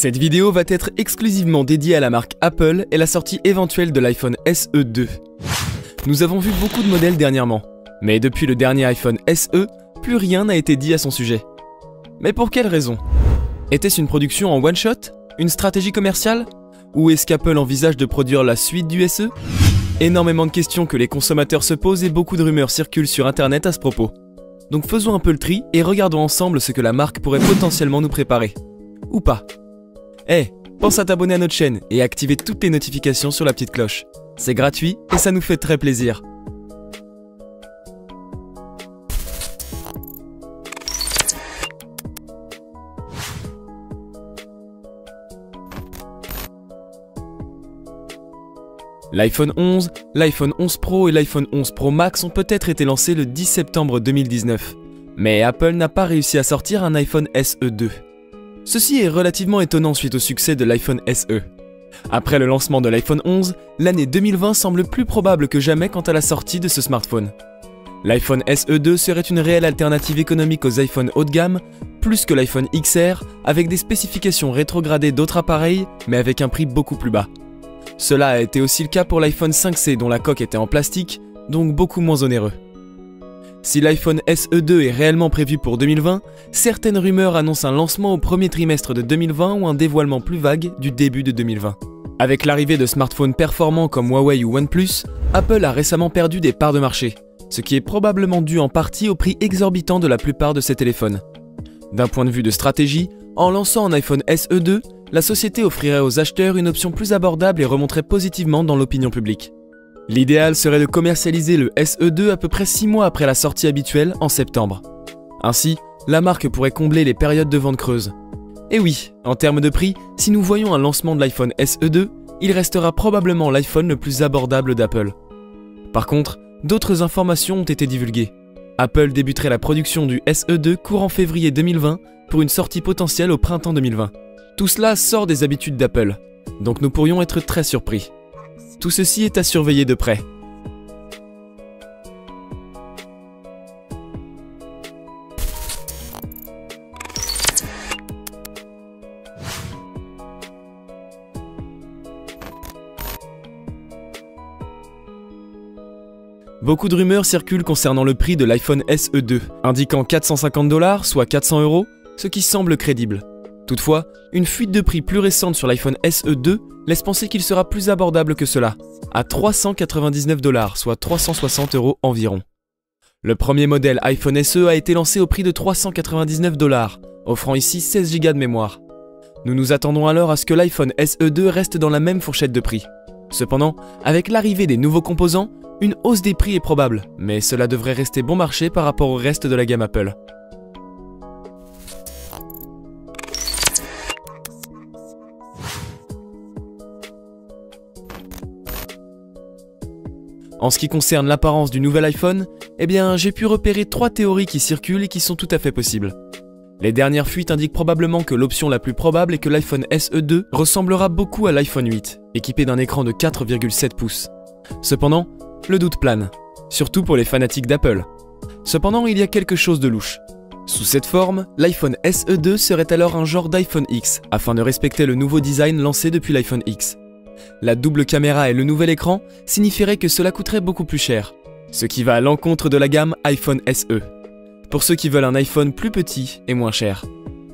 Cette vidéo va être exclusivement dédiée à la marque Apple et la sortie éventuelle de l'iPhone SE 2. Nous avons vu beaucoup de modèles dernièrement, mais depuis le dernier iPhone SE, plus rien n'a été dit à son sujet. Mais pour quelle raison? Était-ce une production en one-shot? Une stratégie commerciale? Ou est-ce qu'Apple envisage de produire la suite du SE? Énormément de questions que les consommateurs se posent et beaucoup de rumeurs circulent sur internet à ce propos. Donc faisons un peu le tri et regardons ensemble ce que la marque pourrait potentiellement nous préparer. Ou pas. Pense à t'abonner à notre chaîne et à activer toutes les notifications sur la petite cloche. C'est gratuit et ça nous fait très plaisir. L'iPhone 11, l'iPhone 11 Pro et l'iPhone 11 Pro Max ont peut-être été lancés le 10 septembre 2019. Mais Apple n'a pas réussi à sortir un iPhone SE 2. Ceci est relativement étonnant suite au succès de l'iPhone SE. Après le lancement de l'iPhone 11, l'année 2020 semble plus probable que jamais quant à la sortie de ce smartphone. L'iPhone SE 2 serait une réelle alternative économique aux iPhones haut de gamme, plus que l'iPhone XR, avec des spécifications rétrogradées d'autres appareils, mais avec un prix beaucoup plus bas. Cela a été aussi le cas pour l'iPhone 5C dont la coque était en plastique, donc beaucoup moins onéreux. Si l'iPhone SE 2 est réellement prévu pour 2020, certaines rumeurs annoncent un lancement au premier trimestre de 2020 ou un dévoilement plus vague du début de 2020. Avec l'arrivée de smartphones performants comme Huawei ou OnePlus, Apple a récemment perdu des parts de marché, ce qui est probablement dû en partie au prix exorbitant de la plupart de ces téléphones. D'un point de vue de stratégie, en lançant un iPhone SE 2, la société offrirait aux acheteurs une option plus abordable et remonterait positivement dans l'opinion publique. L'idéal serait de commercialiser le SE 2 à peu près 6 mois après la sortie habituelle en septembre. Ainsi, la marque pourrait combler les périodes de vente creuses. Et oui, en termes de prix, si nous voyons un lancement de l'iPhone SE 2, il restera probablement l'iPhone le plus abordable d'Apple. Par contre, d'autres informations ont été divulguées. Apple débuterait la production du SE 2 courant février 2020 pour une sortie potentielle au printemps 2020. Tout cela sort des habitudes d'Apple, donc nous pourrions être très surpris. Tout ceci est à surveiller de près. Beaucoup de rumeurs circulent concernant le prix de l'iPhone SE 2, indiquant 450 $, soit 400 €, ce qui semble crédible. Toutefois, une fuite de prix plus récente sur l'iPhone SE 2 laisse penser qu'il sera plus abordable que cela, à 399 $, soit 360 € environ. Le premier modèle iPhone SE a été lancé au prix de 399 $, offrant ici 16 Go de mémoire. Nous nous attendons alors à ce que l'iPhone SE 2 reste dans la même fourchette de prix. Cependant, avec l'arrivée des nouveaux composants, une hausse des prix est probable, mais cela devrait rester bon marché par rapport au reste de la gamme Apple. En ce qui concerne l'apparence du nouvel iPhone, j'ai pu repérer 3 théories qui circulent et qui sont tout à fait possibles. Les dernières fuites indiquent probablement que l'option la plus probable est que l'iPhone SE 2 ressemblera beaucoup à l'iPhone 8, équipé d'un écran de 4,7 pouces. Cependant, le doute plane, surtout pour les fanatiques d'Apple. Cependant, il y a quelque chose de louche. Sous cette forme, l'iPhone SE 2 serait alors un genre d'iPhone X, afin de respecter le nouveau design lancé depuis l'iPhone X. La double caméra et le nouvel écran signifieraient que cela coûterait beaucoup plus cher, ce qui va à l'encontre de la gamme iPhone SE, pour ceux qui veulent un iPhone plus petit et moins cher.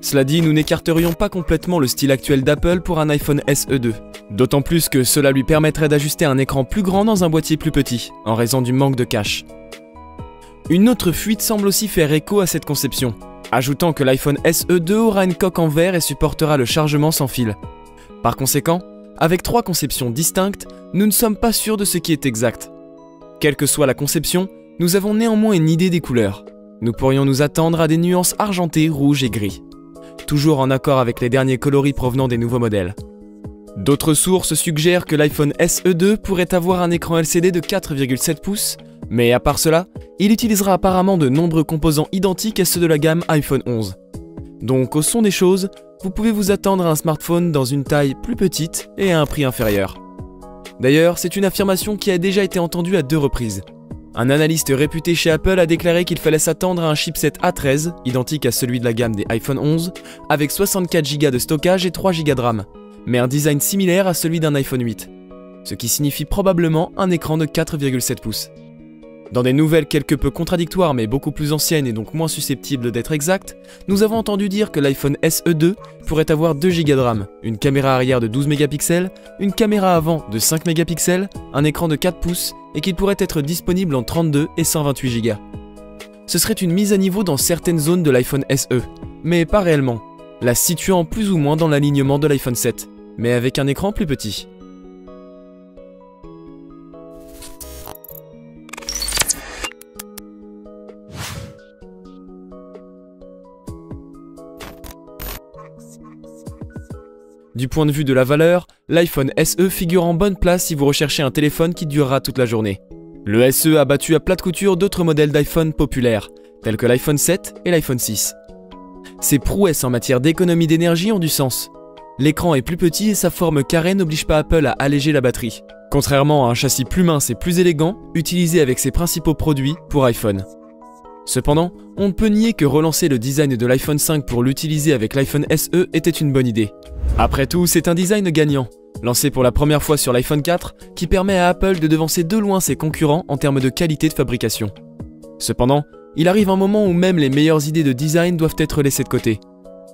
Cela dit, nous n'écarterions pas complètement le style actuel d'Apple pour un iPhone SE 2, d'autant plus que cela lui permettrait d'ajuster un écran plus grand dans un boîtier plus petit, en raison du manque de cache. Une autre fuite semble aussi faire écho à cette conception, ajoutant que l'iPhone SE 2 aura une coque en verre et supportera le chargement sans fil. Par conséquent, avec 3 conceptions distinctes, nous ne sommes pas sûrs de ce qui est exact. Quelle que soit la conception, nous avons néanmoins une idée des couleurs. Nous pourrions nous attendre à des nuances argentées, rouges et gris, toujours en accord avec les derniers coloris provenant des nouveaux modèles. D'autres sources suggèrent que l'iPhone SE 2 pourrait avoir un écran LCD de 4,7 pouces, mais à part cela, il utilisera apparemment de nombreux composants identiques à ceux de la gamme iPhone 11. Donc au son des choses, vous pouvez vous attendre à un smartphone dans une taille plus petite et à un prix inférieur. D'ailleurs, c'est une affirmation qui a déjà été entendue à 2 reprises. Un analyste réputé chez Apple a déclaré qu'il fallait s'attendre à un chipset A13, identique à celui de la gamme des iPhone 11, avec 64 Go de stockage et 3 Go de RAM, mais un design similaire à celui d'un iPhone 8, ce qui signifie probablement un écran de 4,7 pouces. Dans des nouvelles quelque peu contradictoires mais beaucoup plus anciennes et donc moins susceptibles d'être exactes, nous avons entendu dire que l'iPhone SE2 pourrait avoir 2 Go de RAM, une caméra arrière de 12 mégapixels, une caméra avant de 5 mégapixels, un écran de 4 pouces et qu'il pourrait être disponible en 32 et 128 Go. Ce serait une mise à niveau dans certaines zones de l'iPhone SE, mais pas réellement, la situant plus ou moins dans l'alignement de l'iPhone 7, mais avec un écran plus petit. Du point de vue de la valeur, l'iPhone SE figure en bonne place si vous recherchez un téléphone qui durera toute la journée. Le SE a battu à plate couture d'autres modèles d'iPhone populaires, tels que l'iPhone 7 et l'iPhone 6. Ses prouesses en matière d'économie d'énergie ont du sens. L'écran est plus petit et sa forme carrée n'oblige pas Apple à alléger la batterie, contrairement à un châssis plus mince et plus élégant utilisé avec ses principaux produits pour iPhone. Cependant, on ne peut nier que relancer le design de l'iPhone 5 pour l'utiliser avec l'iPhone SE était une bonne idée. Après tout, c'est un design gagnant, lancé pour la première fois sur l'iPhone 4, qui permet à Apple de devancer de loin ses concurrents en termes de qualité de fabrication. Cependant, il arrive un moment où même les meilleures idées de design doivent être laissées de côté.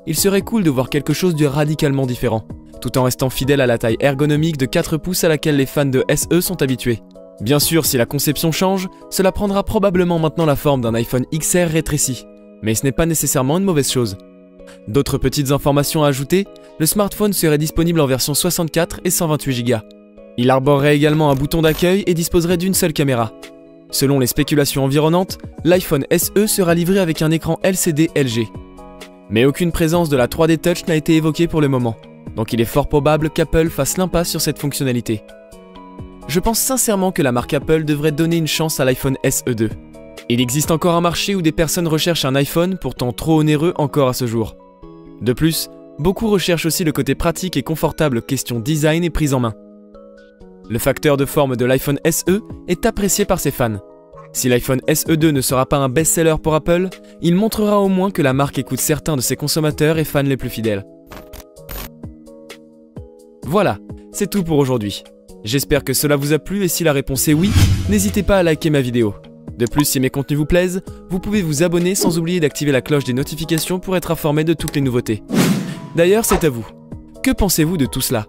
Il serait cool de voir quelque chose de radicalement différent, tout en restant fidèle à la taille ergonomique de 4 pouces à laquelle les fans de SE sont habitués. Bien sûr, si la conception change, cela prendra probablement maintenant la forme d'un iPhone XR rétréci, mais ce n'est pas nécessairement une mauvaise chose. D'autres petites informations à ajouter, le smartphone serait disponible en version 64 et 128 Go. Il arborerait également un bouton d'accueil et disposerait d'une seule caméra. Selon les spéculations environnantes, l'iPhone SE sera livré avec un écran LCD LG. Mais aucune présence de la 3D Touch n'a été évoquée pour le moment, donc il est fort probable qu'Apple fasse l'impasse sur cette fonctionnalité. Je pense sincèrement que la marque Apple devrait donner une chance à l'iPhone SE2. Il existe encore un marché où des personnes recherchent un iPhone pourtant trop onéreux encore à ce jour. De plus, beaucoup recherchent aussi le côté pratique et confortable question design et prise en main. Le facteur de forme de l'iPhone SE est apprécié par ses fans. Si l'iPhone SE2 ne sera pas un best-seller pour Apple, il montrera au moins que la marque écoute certains de ses consommateurs et fans les plus fidèles. Voilà, c'est tout pour aujourd'hui. J'espère que cela vous a plu et si la réponse est oui, n'hésitez pas à liker ma vidéo. De plus, si mes contenus vous plaisent, vous pouvez vous abonner sans oublier d'activer la cloche des notifications pour être informé de toutes les nouveautés. D'ailleurs, c'est à vous. Que pensez-vous de tout cela?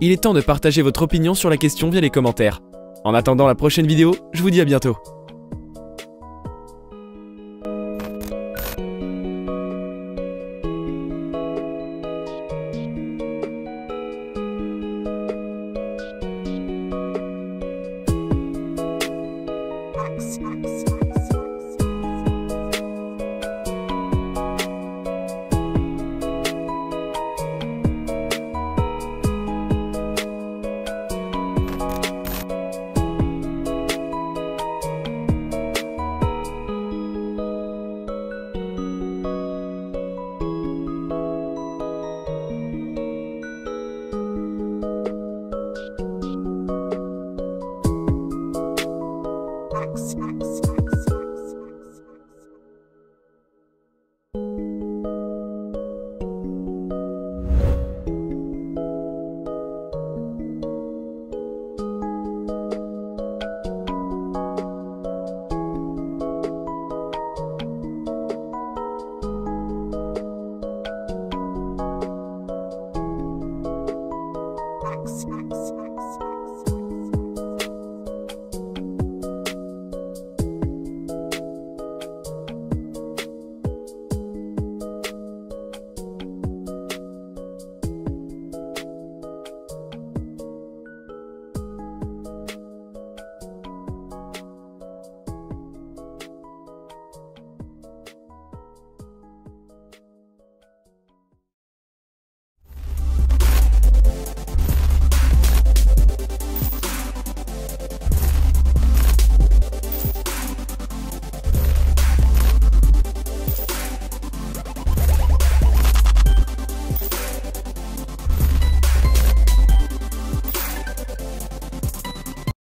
Il est temps de partager votre opinion sur la question via les commentaires. En attendant la prochaine vidéo, je vous dis à bientôt.